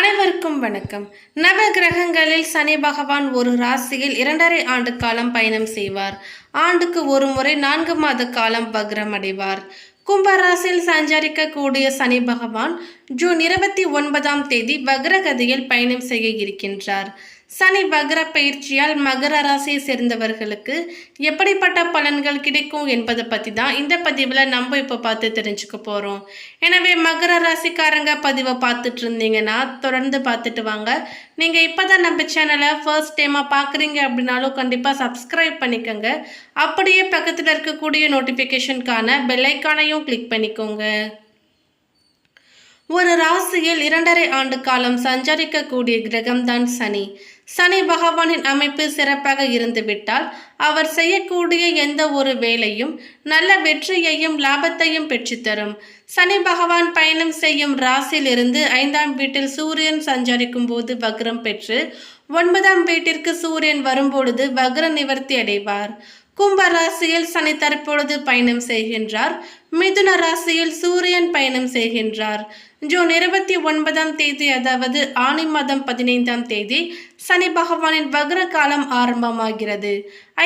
அனைவருக்கும் வணக்கம். நவ கிரகங்களில் சனி பகவான் ஒரு ராசியில் 2.5 ஆண்டு காலம் பயணம் செய்வார். ஆண்டுக்கு ஒரு முறை 4 மாத காலம் வக்ரம் அடைவார். கும்ப ராசியில் சஞ்சரிக்கக்கூடிய சனி பகவான் ஜூன் 29ஆம் தேதி வக்ரகதியில் பயணம் செய்ய இருக்கின்றார். சனி வக்ர பயிற்சியால் மகர ராசியை சேர்ந்தவர்களுக்கு எப்படிப்பட்ட பலன்கள் கிடைக்கும் என்பதை பற்றி தான் இந்த பதிவில் நம்ம இப்போ பார்த்து தெரிஞ்சுக்க போகிறோம். எனவே மகர ராசிக்காரங்க பதிவை பார்த்துட்டு இருந்தீங்கன்னா தொடர்ந்து பார்த்துட்டு வாங்க. நீங்கள் இப்போ தான் நம்ம சேனலை ஃபர்ஸ்ட் டைமாக பார்க்குறீங்க அப்படின்னாலும் கண்டிப்பாக சப்ஸ்கிரைப் பண்ணிக்கோங்க. அப்படியே பக்கத்தில் இருக்கக்கூடிய நோட்டிஃபிகேஷனுக்கான பெல்லைக்கானையும் கிளிக் பண்ணிக்கோங்க. ஒரு ராசியில் 2.5 ஆண்டு காலம் சஞ்சரிக்கக்கூடிய கிரகம்தான் சனி. சனி பகவானின் அமைப்பு சிறப்பாக இருந்துவிட்டால் அவர் செய்யக்கூடிய எந்த ஒரு வேலையும் நல்ல வெற்றியையும் லாபத்தையும் பெற்றுத்தரும். சனி பகவான் பயணம் செய்யும் ராசியிலிருந்து 5ஆம் வீட்டில் சூரியன் சஞ்சரிக்கும் போது வக்ரம் பெற்று 9ஆம் வீட்டிற்கு சூரியன் வரும்பொழுது வக்ர நிவர்த்தி அடைவார். கும்ப ராசியில் சனி தற்பொழுது பயணம் செய்கின்றார். மிதுன ராசியில் சூரியன் பயணம் செய்கின்றார். ஜூன் 29ஆம் தேதி அதாவது ஆனி மாதம் 15ஆம் தேதி சனி பகவானின் வக்ர காலம் ஆரம்பமாகிறது.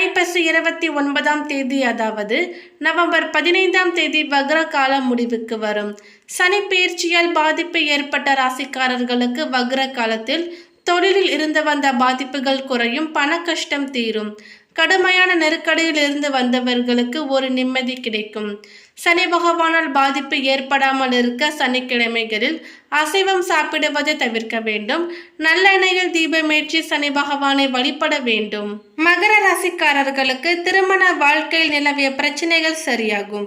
ஐப்பசி 29ஆம் தேதி அதாவது நவம்பர் 15ஆம் தேதி வக்ர காலம் முடிவுக்கு வரும். சனி பயிற்சியால் பாதிப்பு ஏற்பட்ட ராசிக்காரர்களுக்கு வக்ர காலத்தில் தொழிலில் இருந்து வந்த பாதிப்புகள் குறையும், பண கஷ்டம் தீரும். கடுமையான நெருக்கடியில் இருந்து வந்தவர்களுக்கு ஒரு நிம்மதி கிடைக்கும். சனி பகவானால் பாதிப்பு ஏற்படாமல் இருக்க சனிக்கிழமைகளில் அசைவம் சாப்பிடுவதை தவிர்க்க வேண்டும். நல்லெண்ணெயில் தீபமேற்றி சனி பகவானை வழிபட வேண்டும். மகர ராசிக்காரர்களுக்கு திருமண வாழ்க்கையில் நிலவிய பிரச்சனைகள் சரியாகும்.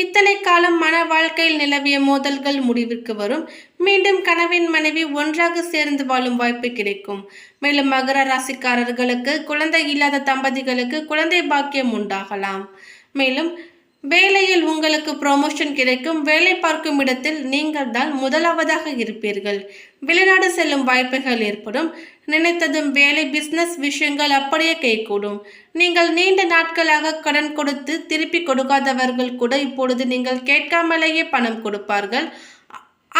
இத்தனை காலம் மன வாழ்க்கையில் நிலவிய மோதல்கள் முடிவிற்கு வரும். மீண்டும் கணவன் மனைவி ஒன்றாக சேர்ந்து வாழும் வாய்ப்பு கிடைக்கும். மேலும் மகர ராசிக்காரர்களுக்கு குழந்தை இல்லாத தம்பதிகளுக்கு குழந்தை பாக்கியம் உண்டாகலாம். மேலும் வேலையில் உங்களுக்கு ப்ரொமோஷன் கிடைக்கும். வேலை பார்க்கும் இடத்தில் நீங்கள் தான் முதலாவதாக இருப்பீர்கள். வெளிநாடு செல்லும் வாய்ப்புகள் ஏற்படும். நினைத்ததும் வேலை பிஸ்னஸ் விஷயங்கள் அப்படியே கைகூடும். நீங்கள் நீண்ட நாட்களாக கடன் கொடுத்து திருப்பி கொடுக்காதவர்கள் கூட இப்பொழுது நீங்கள் கேட்காமலேயே பணம் கொடுப்பார்கள்.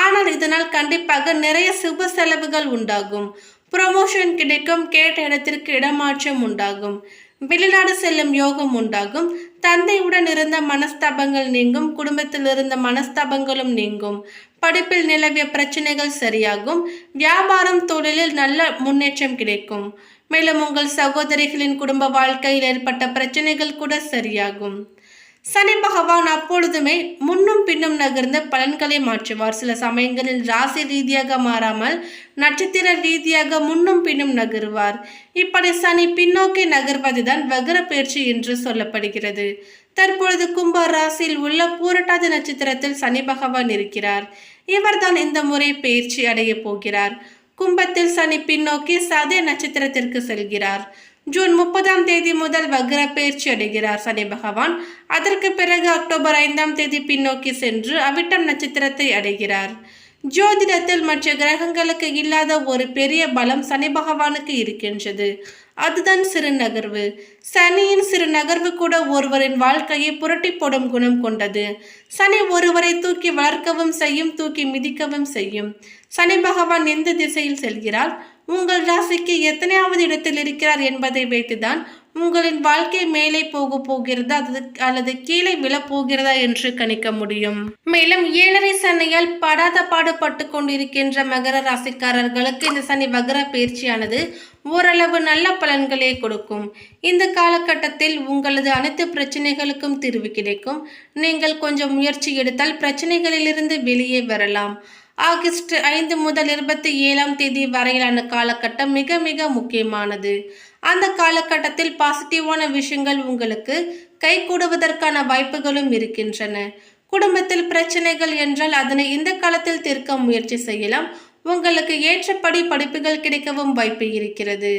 ஆனால் இதனால் கண்டிப்பாக நிறைய சுப செலவுகள் உண்டாகும். ப்ரொமோஷன் கிடைக்கும். கேட்ட இடத்திற்கு இடமாற்றம் உண்டாகும். வெளிநாடு செல்லும் யோகம் உண்டாகும். தந்தையுடன் இருந்த மனஸ்தாபங்கள் நீங்கும். குடும்பத்தில் இருந்த மனஸ்தாபங்களும் நீங்கும். படிப்பில் நிலவிய பிரச்சனைகள் சரியாகும். வியாபாரம் தொழிலில் நல்ல முன்னேற்றம் கிடைக்கும். மேலும் உங்கள் சகோதரிகளின் குடும்ப வாழ்க்கையில் ஏற்பட்ட பிரச்சனைகள் கூட சரியாகும். சனி பகவான் அப்பொழுதுமே முன்னும் பின்னும் நகர்ந்த பலன்களை மாற்றுவார். சில சமயங்களில் ராசி ரீதியாக மாறாமல் நட்சத்திர ரீதியாக முன்னும் பின்னும் நகருவார். இப்படி சனி பின்னோக்கி நகர்வதுதான் வக்ர பயிற்சி என்று சொல்லப்படுகிறது. தற்பொழுது கும்ப ராசியில் உள்ள பூரட்டாதி நட்சத்திரத்தில் சனி பகவான் இருக்கிறார். இவர்தான் இந்த முறை பயிற்சி அடைய போகிறார். கும்பத்தில் சனி பின்னோக்கி சதய நட்சத்திரத்திற்கு செல்கிறார். ஜூன் 30ஆம் தேதி முதல் வக்ர பயிற்சி அடைகிறார் சனி பகவான். அதற்கு பிறகு அக்டோபர் 5ஆம் தேதி பின்னோக்கி சென்று அவிட்டம் நட்சத்திரத்தை அடைகிறார். ஜோதிடத்தில் மற்ற கிரகங்களுக்கு இல்லாத ஒரு பெரிய பலம் சனி பகவானுக்கு இருக்கின்றது. அதுதான் சிறு நகர்வு. சனியின் சிறு நகர்வு கூட ஒருவரின் வாழ்க்கையை புரட்டி போடும் குணம் கொண்டது. சனி ஒருவரை தூக்கி வளர்க்கவும் செய்யும், தூக்கி மிதிக்கவும் செய்யும். சனி பகவான் எந்த திசையில் செல்கிறார், உங்கள் ராசிக்கு எத்தனையாவது இடத்தில் இருக்கிறார் என்பதை வைத்துதான் உங்களின் வாழ்க்கை மேலே போகிறதா அல்லது கீழே விழப்போகிறதா என்று கணிக்க முடியும். மேலும் 7.5 சனியால் படாத பாடுபட்டு கொண்டிருக்கின்ற மகர ராசிக்காரர்களுக்கு இந்த சனி வக்ர பயிற்சியானது ஓரளவு நல்ல பலன்களே கொடுக்கும். இந்த காலகட்டத்தில் உங்களது அனைத்து பிரச்சனைகளுக்கும் தீர்வு கிடைக்கும். நீங்கள் கொஞ்சம் முயற்சி எடுத்தால் பிரச்சனைகளிலிருந்து வெளியே வரலாம். ஆகஸ்ட் 5 முதல் 27ஆம் தேதி வரையிலான காலகட்டம் மிக மிக முக்கியமானது. அந்த காலகட்டத்தில் பாசிட்டிவான விஷயங்கள் உங்களுக்கு கைகூடுவதற்கான வாய்ப்புகளும் இருக்கின்றன. குடும்பத்தில் பிரச்சனைகள் என்றால் அதனை இந்த காலத்தில் தீர்க்க முயற்சி செய்யலாம். உங்களுக்கு ஏற்றபடி படிப்புகள் கிடைக்கவும் வாய்ப்பு இருக்கிறது.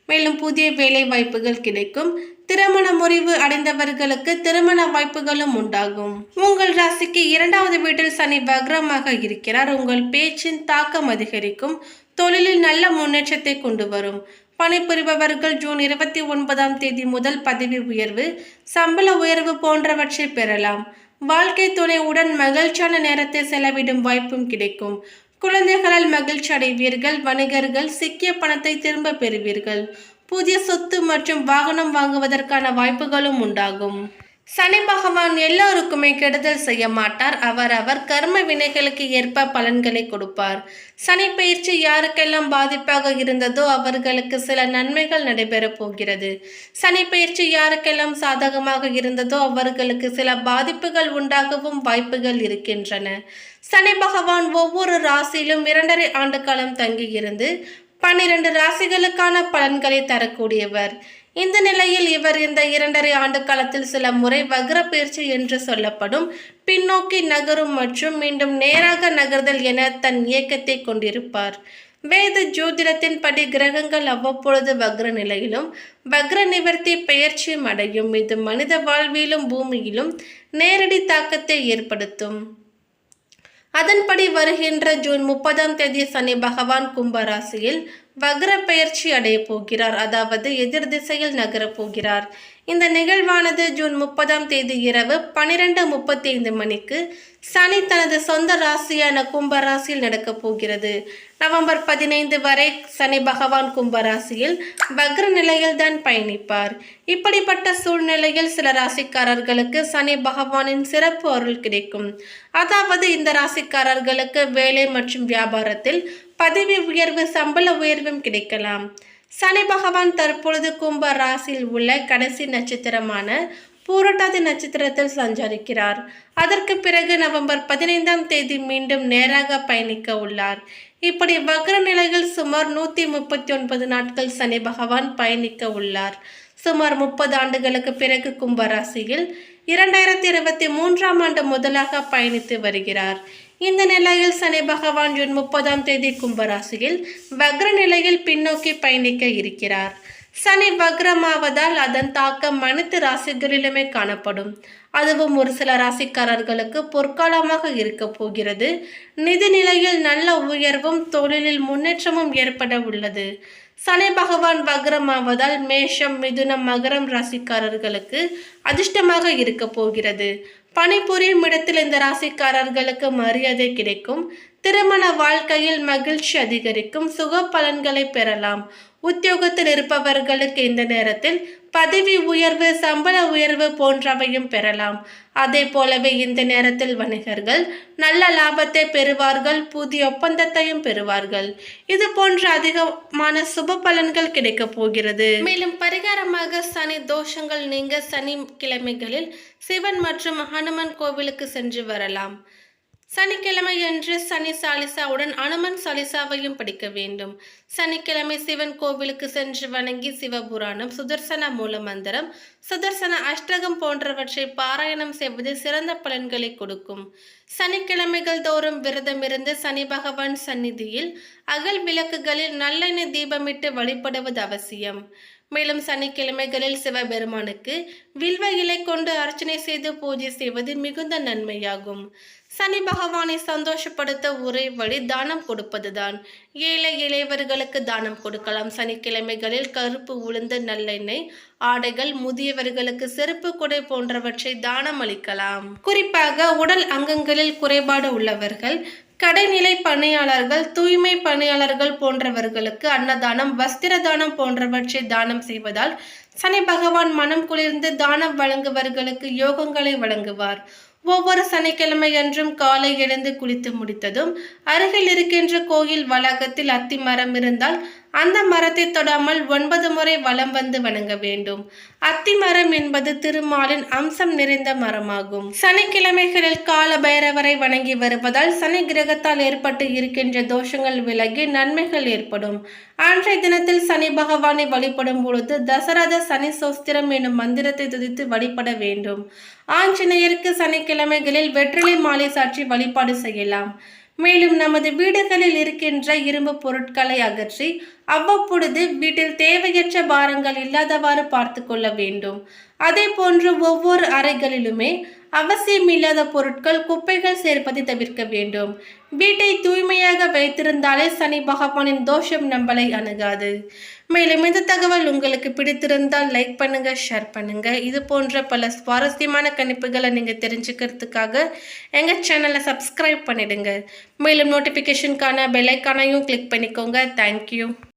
மேலும் புதிய வேலை வாய்ப்புகள் கிடைக்கும். திருமண முறிவு அடைந்தவர்களுக்கு திருமண வாய்ப்புகளும் உண்டாகும். உங்கள் ராசிக்கு 2வது வீட்டில் சனி வக்ரமாக இருக்கிறார். உங்கள் பேச்சின் தாக்கம் அதிகரிக்கும். தொழிலில் நல்ல முன்னேற்றத்தை கொண்டு வரும். பணிபுரிபவர்கள் ஜூன் 29ஆம் தேதி முதல் பதவி உயர்வு, சம்பள உயர்வு போன்றவற்றை பெறலாம். வாழ்க்கை துணையுடன் மகிழ்ச்சியான நேரத்தை செலவிடும் வாய்ப்பும் கிடைக்கும். குழந்தைகளால் மகிழ்ச்சி அடைவீர்கள். வணிகர்கள் சிக்கிய பணத்தை திரும்ப பெறுவீர்கள். புதிய சொத்து மற்றும் வாகனம் வாங்குவதற்கான வாய்ப்புகளும் உண்டாகும். சனி பகவான் எல்லோருக்குமே கெடுதல் செய்ய மாட்டார். அவர் கர்ம வினைகளுக்கு ஏற்ப பலன்களை கொடுப்பார். சனி பயிற்சி யாருக்கெல்லாம் பாதிப்பாக இருந்ததோ அவர்களுக்கு சில நன்மைகள் நடைபெறப் போகிறது. சனி பயிற்சி யாருக்கெல்லாம் சாதகமாக இருந்ததோ அவர்களுக்கு சில பாதிப்புகள் உண்டாகவும் வாய்ப்புகள் இருக்கின்றன. சனி பகவான் ஒவ்வொரு ராசியிலும் 2.5 ஆண்டு காலம் தங்கியிருந்து 12 ராசிகளுக்கான பலன்களை தரக்கூடியவர். இந்த நிலையில் இவர் இந்த 2.5 ஆண்டு காலத்தில் சில முறை வக்ர பயிற்சி என்று சொல்லப்படும் பின்னோக்கி நகரும் மற்றும் மீண்டும் நேராக நகர்தல் என தன் இயக்கத்தை கொண்டிருப்பார். வேத ஜோதிடத்தின் படி கிரகங்கள் அவ்வப்பொழுது வக்ர நிலையிலும் வக்ர நிவர்த்தி பெயர்ச்சியும் அடையும். இது மனித வாழ்விலும் பூமியிலும் நேரடி தாக்கத்தை ஏற்படுத்தும். அதன்படி வருகின்ற ஜூன் 30ஆம் தேதி சனி பகவான் கும்பராசியில் வக்ர பெயர்ச்சி அடைய போகிறார். அதாவது எதிர் திசையில் நகரப் போகிறார். இந்த நிகழ்வானது ஜூன் 30ஆம் தேதி இரவு 12:35 மணிக்கு சனி தனது சொந்த ராசியான கும்பராசியில் நடக்கப் போகிறது. நவம்பர் 15 வரை சனி பகவான் கும்பராசியில் வக்ர நிலையில் தான் பயணிப்பார். இப்படிப்பட்ட சூழ்நிலையில் சில ராசிக்காரர்களுக்கு சனி பகவானின் சிறப்பு அருள் கிடைக்கும். அதாவது இந்த ராசிக்காரர்களுக்கு வேலை மற்றும் வியாபாரத்தில் பதவி உயர்வு, சம்பள உயர்வும் கிடைக்கலாம். சனி பகவான் தற்பொழுது கும்ப ராசியில் உள்ள கடைசி நட்சத்திரமான பூரட்டாதி நட்சத்திரத்தில் சஞ்சரிக்கிறார். அதற்கு பிறகு நவம்பர் 15ஆம் தேதி மீண்டும் நேராக பயணிக்க உள்ளார். இப்படி வக்ர நிலையில் சுமார் 139 நாட்கள் சனி பகவான் பயணிக்க உள்ளார். சுமார் 30 ஆண்டுகளுக்கு பிறகு கும்பராசியில் 2023ஆம் ஆண்டு முதலாக பயணித்து வருகிறார். இந்த நிலையில் சனி பகவான் ஜூன் 30ஆம் தேதி கும்பராசியில் வக்ர நிலையில் பின்னோக்கி பயணிக்க இருக்கிறார். சனி வக்ரமாவதால் அதன் தாக்கம் அனைத்து ராசிகளிலுமே காணப்படும். அதுவும் ஒரு சில ராசிக்காரர்களுக்கு பொற்காலமாக இருக்க போகிறது. நிதி நிலையில் நல்ல உயர்வும் தொழிலில் முன்னேற்றமும் ஏற்பட உள்ளது. சனி பகவான் வக்ரமாவதால் மேஷம், மிதுனம், மகரம் ராசிக்காரர்களுக்கு அதிர்ஷ்டமாக இருக்க போகிறது. பணிபுரியும் இடத்தில் இந்த ராசிக்காரர்களுக்கு மரியாதை கிடைக்கும். திருமண வாழ்க்கையில் மகிழ்ச்சி அதிகரிக்கும். சுக பலன்களை பெறலாம். உத்தியோகத்தில் இருப்பவர்களுக்கு இந்த நேரத்தில் பதவி உயர்வு, சம்பள உயர்வு போன்றவையும் பெறலாம். அதே போலவே இந்த நேரத்தில் வணிகர்கள் நல்ல லாபத்தை பெறுவார்கள். புதிய ஒப்பந்தத்தையும் பெறுவார்கள். இது போன்ற அதிகமான சுப பலன்கள் கிடைக்க போகிறது. மேலும் பரிகாரமாக சனி தோஷங்கள் நீங்க சனிக்கிழமைகளில் சிவன் மற்றும் ஹனுமன் கோவிலுக்கு சென்று வரலாம். சனிக்கிழமை அன்று சனி சாலிசாவுடன் அனுமன் சாலிசாவையும் படிக்க வேண்டும். சனிக்கிழமை சிவன் கோவிலுக்கு சென்று வணங்கி சிவபுராணம், சுதர்சன மூல மந்திரம், சுதர்சன அஷ்டகம் போன்றவற்றை பாராயணம் செய்வது சிறந்த பலன்களை கொடுக்கும். சனிக்கிழமைகள் தோறும் விரதமிருந்து சனி பகவான் சந்நிதியில் அகல் விளக்குகளில் நல்லெண்ணெய் தீபமிட்டு வழிபடுவது அவசியம். மேலும் சனிக்கிழமைகளில் சிவபெருமானுக்கு வில்வ இலை கொண்டு அர்ச்சனை செய்து பூஜை செய்வது மிகுந்த நன்மையாகும். சனி பகவானை சந்தோஷப்படுத்த ஒரே வழி தானம் கொடுப்பதுதான். ஏழை இளையவர்களுக்கு தானம் கொடுக்கலாம். சனிக்கிழமைகளில் கருப்பு உளுந்து, நல்லெண்ணெய், ஆடைகள், முதியவர்களுக்கு செருப்பு குடை போன்றவற்றை தானம் அளிக்கலாம். குறிப்பாக உடல் அங்கங்களில் குறைபாடு உள்ளவர்கள், கடைநிலை பணியாளர்கள், தூய்மை பணியாளர்கள் போன்றவர்களுக்கு அன்னதானம், வஸ்திர தானம் போன்றவற்றை தானம் செய்வதால் சனி பகவான் மனம் குளிர்ந்து தானம் வழங்குவர்களுக்கு யோகங்களை வழங்குவார். ஒவ்வொரு சனிக்கிழமை அன்றும் காலை எழுந்து குளித்து முடித்ததும் அருகில் இருக்கின்ற கோயில் வளாகத்தில் அத்தி மரம் இருந்தால் அந்த மரத்தை தொடாமல் 9 முறை வலம் வந்து வணங்க வேண்டும். அத்தி மரம் என்பது திருமாலின் அம்சம் நிறைந்த மரமாகும். சனிக்கிழமைகளில் கால பைரவரை வணங்கி வருவதால் சனி கிரகத்தால் ஏற்பட்டு இருக்கின்ற தோஷங்கள் விலகி நன்மைகள் ஏற்படும். அன்றைய தினத்தில் சனி பகவானை வழிபடும் பொழுது தசரத சனி சோஸ்திரம் எனும் மந்திரத்தை துதித்து வழிபட வேண்டும். ஆஞ்சநேயருக்கு சனிக்கிழமைகளில் வெற்றிலை மாலை சாற்றி வழிபாடு செய்யலாம். மேலும் நமது வீடுகளில் இருக்கின்ற இரும்பு பொருட்களை அகற்றி அவ்வப்பொழுது வீட்டில் தேவையற்ற பாரங்கள் இல்லாதவாறு பார்த்து கொள்ள வேண்டும். அதே போன்று ஒவ்வொரு அறைகளிலுமே அவசியமில்லாத பொருட்கள், குப்பைகள் சேர்ப்பதை தவிர்க்க வேண்டும். வீட்டை தூய்மையாக வைத்திருந்தாலே சனி பகவானின் தோஷம் நம்மளை அணுகாது. மேலும் இந்த தகவல் உங்களுக்கு பிடித்திருந்தால் லைக் பண்ணுங்க, ஷேர் பண்ணுங்க. இது போன்ற பல சுவாரஸ்யமான கணிப்புகளை நீங்க தெரிஞ்சுக்கிறதுக்காக எங்க சேனலை சப்ஸ்கிரைப் பண்ணிடுங்க. மேலும் நோட்டிபிகேஷனுக்கான பெல் ஐகானையும் கிளிக் பண்ணிக்கோங்க. தேங்க்யூ.